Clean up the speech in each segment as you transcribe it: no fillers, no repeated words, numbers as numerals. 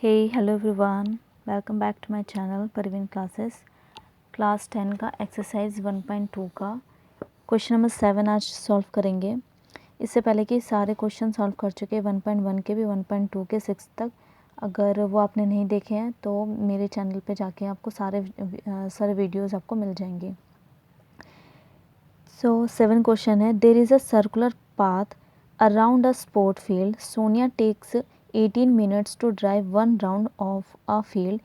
Hey, hello everyone. Welcome back to my channel Parveen classes. Class 10 का exercise 1.2 का question number 7 आज solve करेंगे। इससे पहले कि सारे क्वेश्चन सॉल्व कर चुके 1.1 के भी 1.2 के 6 तक। अगर वो आपने नहीं देखे हैं तो मेरे चैनल पे जाके आपको सारे वीडियोस आपको मिल जाएंगे। सो 7 क्वेश्चन है। There is a circular path around a sport field. Sonia takes 18 minutes to drive one round of a field,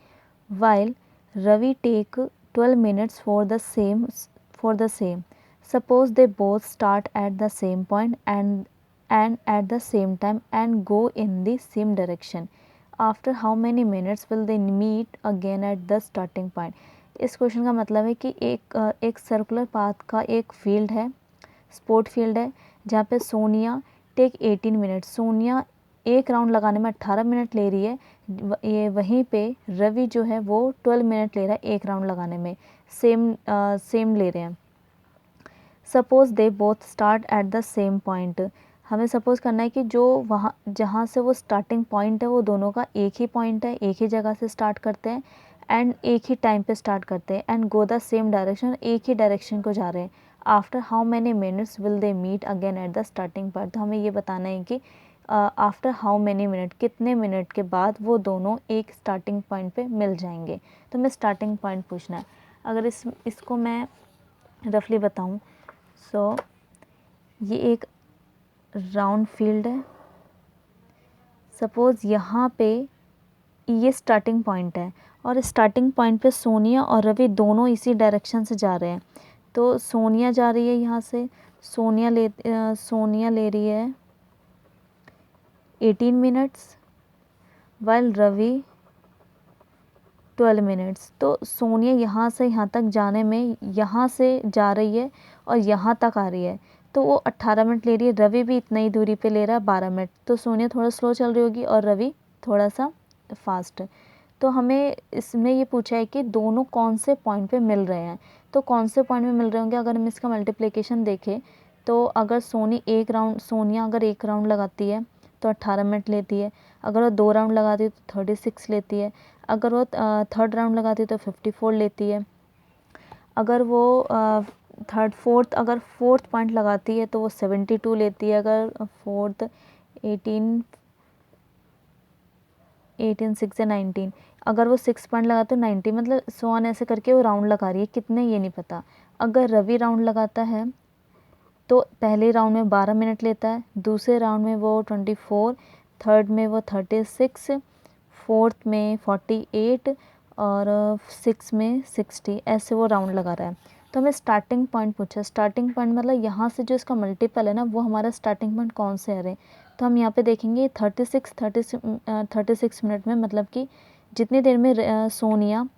while Ravi take 12 minutes for the same. Suppose they both start at the same point and at the same time and go in the same direction. After how many minutes will they meet again at the starting point? इस question का मतलब है कि एक circular path का एक field है, sport field है, जहाँ पे सोनिया टेक 18 मिनट, सोनिया एक राउंड लगाने में 18 मिनट ले रही है। ये वहीं पे रवि जो है वो 12 मिनट ले रहा है एक राउंड लगाने में, सेम ले रहे हैं। Suppose they both start at the same point, हमें सपोज़ करना है कि जो वहाँ जहाँ से वो स्टार्टिंग पॉइंट है वो दोनों का एक ही पॉइंट है, एक ही जगह से स्टार्ट करते हैं एंड एक ही टाइम पे स्टार्ट करते हैं and go the same direction, एक ही डायरेक्शन को जा रहे हैं। After how many minutes will they meet again at the starting point, तो हमें ये बताना है कि आफ्टर हाउ मैनी मिनट, कितने मिनट के बाद वो दोनों एक स्टार्टिंग पॉइंट पे मिल जाएंगे। तो हमें स्टार्टिंग पॉइंट पूछना है। अगर इसको मैं रफली बताऊँ, सो ये एक राउंड फील्ड है। सपोज़ यहाँ पे ये स्टार्टिंग पॉइंट है और स्टार्टिंग पॉइंट पे सोनिया और रवि दोनों इसी डायरेक्शन से जा रहे हैं। तो सोनिया जा रही है यहाँ से, सोनिया ले रही है 18 मिनट्स, वाइल रवि 12 मिनट्स। तो सोनिया यहाँ से यहाँ तक जाने में, यहाँ से जा रही है और यहाँ तक आ रही है, तो वो 18 मिनट ले रही है। रवि भी इतना ही दूरी पे ले रहा है 12 मिनट। तो सोनिया थोड़ा स्लो चल रही होगी और रवि थोड़ा सा फास्ट। तो हमें इसमें ये पूछा है कि दोनों कौन से पॉइंट पे मिल रहे हैं। तो कौन से पॉइंट में मिल रहे होंगे, अगर हम इसका मल्टीप्लिकेशन देखें तो अगर सोनिया अगर एक राउंड लगाती है तो 18 मिनट लेती है, अगर वो 2 राउंड लगाती है तो 36 लेती है, अगर वो थर्ड राउंड लगाती है तो 54 लेती है, अगर वो अगर फोर्थ पॉइंट लगाती है तो वो 72 लेती है, अगर फोर्थ 18 6 से 19, अगर वो 6 पॉइंट लगाते तो 90, मतलब सोन ऐसे करके वो राउंड लगा रही है, कितने ये नहीं पता। अगर रवि राउंड लगाता है तो पहले राउंड में 12 मिनट लेता है, दूसरे राउंड में वो 24, थर्ड में वो 36, फोर्थ में 48 और 6 में 60, ऐसे वो राउंड लगा रहा है। तो हमें स्टार्टिंग पॉइंट पूछा। स्टार्टिंग पॉइंट मतलब यहाँ से जो इसका मल्टीपल है ना, वो हमारा स्टार्टिंग पॉइंट कौन से आ रहे हैं। तो हम यहाँ पे देखेंगे 36 मिनट में, मतलब कि जितनी देर में सोनिया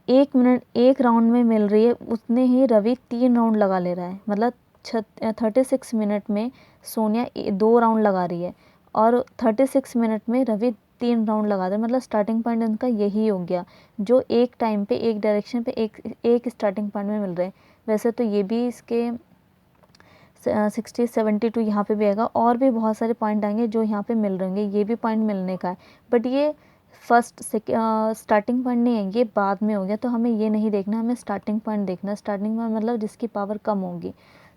एक राउंड में मिल रही है उतने ही रवि 3 राउंड लगा ले रहा है। मतलब 36 मिनट में सोनिया 2 राउंड लगा रही है और 36 मिनट में रवि 3 राउंड लगा रहा है। मतलब स्टार्टिंग पॉइंट उनका यही हो गया, जो एक टाइम पे एक डायरेक्शन पे एक स्टार्टिंग पॉइंट में मिल रहे हैं। वैसे तो ये भी इसके 60 72 यहाँ पे भी आएगा, और भी बहुत सारे पॉइंट आएंगे जो यहाँ पे मिल रहे होंगे, ये भी पॉइंट मिलने का है। बट ये स्टार्टिंग पॉइंट नहीं है, ये बाद में हो गया। तो हमें ये नहीं देखना, हमें स्टार्टिंग पॉइंट देखना। स्टार्टिंग पॉइंट मतलब जिसकी पावर कम होगी।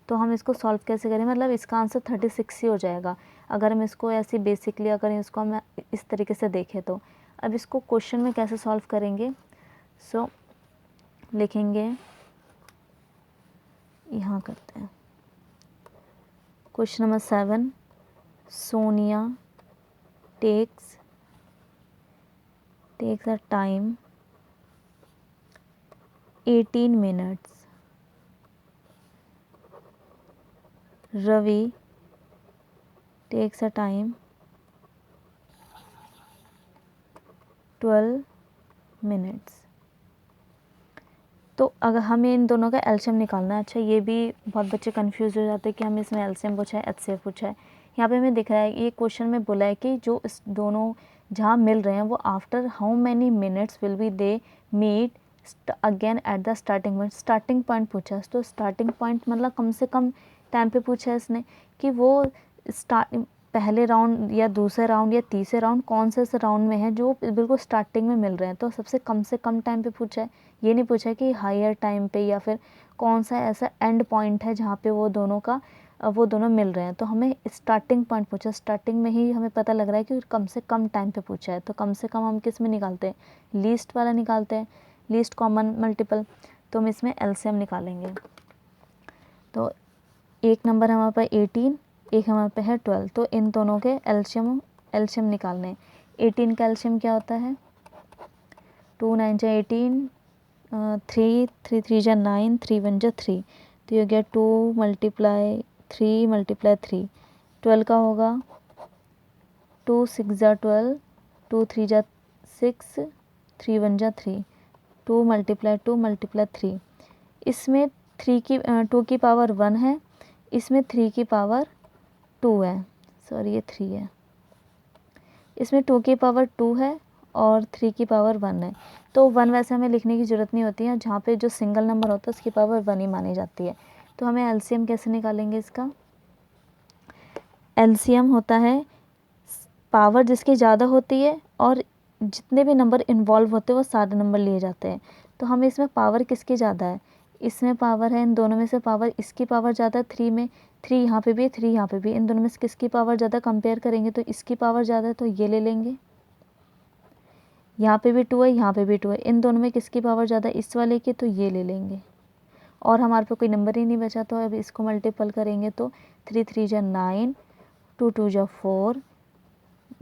तो हम इसको सॉल्व कैसे करें, मतलब इसका आंसर 36 ही हो जाएगा अगर हम इसको ऐसे बेसिकली, अगर इसको हम इस तरीके से देखें तो। अब इसको क्वेश्चन में कैसे सॉल्व करेंगे, सो लिखेंगे, यहाँ करते हैं question number 7। Sonia takes a time 18 minutes. Ravi takes a time 12 minutes. तो अगर हमें इन दोनों का एलसीएम निकालना है। अच्छा, ये भी बहुत बच्चे कंफ्यूज हो जाते हैं कि हमें इसमें एलसीएम पूछा है, एचसीएफ पूछा है। यहाँ पे हमें दिख रहा है, ये क्वेश्चन में बोला है कि जो इस दोनों जहाँ मिल रहे हैं वो after how many minutes will be they meet again at the starting point. Starting point पूछा है, तो स्टार्टिंग पॉइंट मतलब कम से कम टाइम पे पूछा है इसने कि वो पहले राउंड या दूसरे राउंड या तीसरे राउंड कौन से राउंड में है जो बिल्कुल स्टार्टिंग में मिल रहे हैं। तो सबसे कम टाइम पे पूछा है, ये नहीं पूछा है कि हायर टाइम पे या फिर कौन सा ऐसा एंड पॉइंट है जहाँ पे वो दोनों मिल रहे हैं। तो हमें स्टार्टिंग पॉइंट पूछा, स्टार्टिंग में ही हमें पता लग रहा है कि कम से कम टाइम पे पूछा है। तो कम से कम हम किस में निकालते हैं, लीस्ट वाला निकालते हैं, लीस्ट कॉमन मल्टीपल। तो हम इसमें एलसीएम निकालेंगे। तो एक नंबर हमारे पास 18, एक हमारे पे है 12, तो इन दोनों के एलसीएम निकालने। 18 का एलसीएम क्या होता है, 2 9 जा 18, 3 3 3 जा 9, 3 1 जा 3, तो ये गया 2 × 3 × 3। 12 का होगा 2 6 जा 12, 2 3 जा 6, 3 1 जा 3, 2 × 2 × 3। इसमें 2 की पावर 1 है, इसमें 3 की पावर 2 है, सॉरी ये 3 है। इसमें 2 की पावर 2 है और 3 की पावर 1 है। तो 1 वैसे हमें लिखने की ज़रूरत नहीं होती है, जहाँ पे जो सिंगल नंबर होता है उसकी पावर 1 ही मानी जाती है। तो हमें एलसीएम कैसे निकालेंगे इसका, एलसीएम होता है पावर जिसकी ज़्यादा होती है और जितने भी नंबर इन्वॉल्व होते हैं वो सारे नंबर लिए जाते हैं। तो हमें इसमें पावर किसकी ज़्यादा है, इसमें पावर है, इन दोनों में से पावर इसकी पावर ज़्यादा है 3 में, 3 यहाँ पे भी है, 3 यहाँ पे भी, इन दोनों में से किसकी पावर ज़्यादा कंपेयर करेंगे तो इसकी पावर ज़्यादा है, तो ये ले लेंगे। यहाँ पे भी 2 है, यहाँ पे भी 2 है, इन दोनों में किसकी पावर ज़्यादा इस वाले की, तो ये ले लेंगे। और हमारे पे कोई नंबर ही नहीं बचा, तो अब इसको मल्टीपल करेंगे तो 3 3 जा 9, 2 2 जा 4,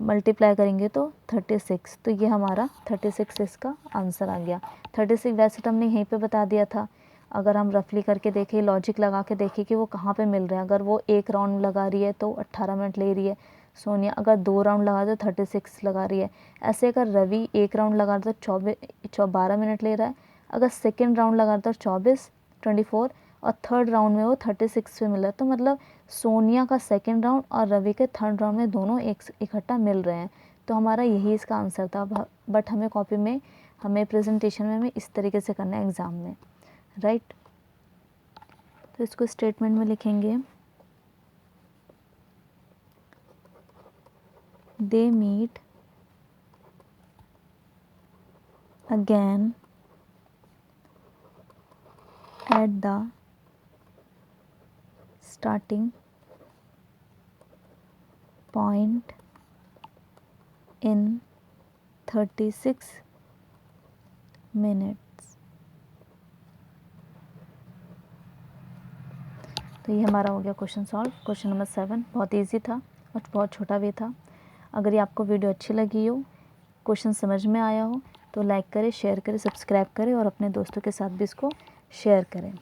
मल्टीप्लाई करेंगे तो 36। तो ये हमारा 36 इसका आंसर आ गया। 36 वैसे तो हमने यहीं पे बता दिया था, अगर हम रफली करके देखें, लॉजिक लगा के देखें कि वो कहाँ पे मिल रहे हैं। अगर वो एक राउंड लगा रही है तो 18 मिनट ले रही है सोनिया, अगर 2 राउंड लगा तो 36 लगा रही है। ऐसे अगर रवि एक राउंड लगा रहा तो 12 मिनट ले रहा है, अगर सेकेंड राउंड लगा तो 24 और थर्ड राउंड में वो 36 पे मिला। तो मतलब सोनिया का सेकेंड राउंड और रवि के थर्ड राउंड में दोनों एक इकट्ठा मिल रहे हैं। तो हमारा यही इसका आंसर था। बट हमें कॉपी में, हमें प्रेजेंटेशन में हमें इस तरीके से करना है एग्ज़ाम में, राइट। तो इसको स्टेटमेंट में लिखेंगे, they meet again at the starting point in 36 minutes। तो ये हमारा हो गया क्वेश्चन सॉल्व। क्वेश्चन नंबर 7 बहुत इजी था और बहुत छोटा भी था। अगर ये आपको वीडियो अच्छी लगी हो, क्वेश्चन समझ में आया हो, तो लाइक करें, शेयर करें, सब्सक्राइब करें और अपने दोस्तों के साथ भी इसको शेयर करें।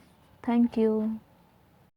Thank you.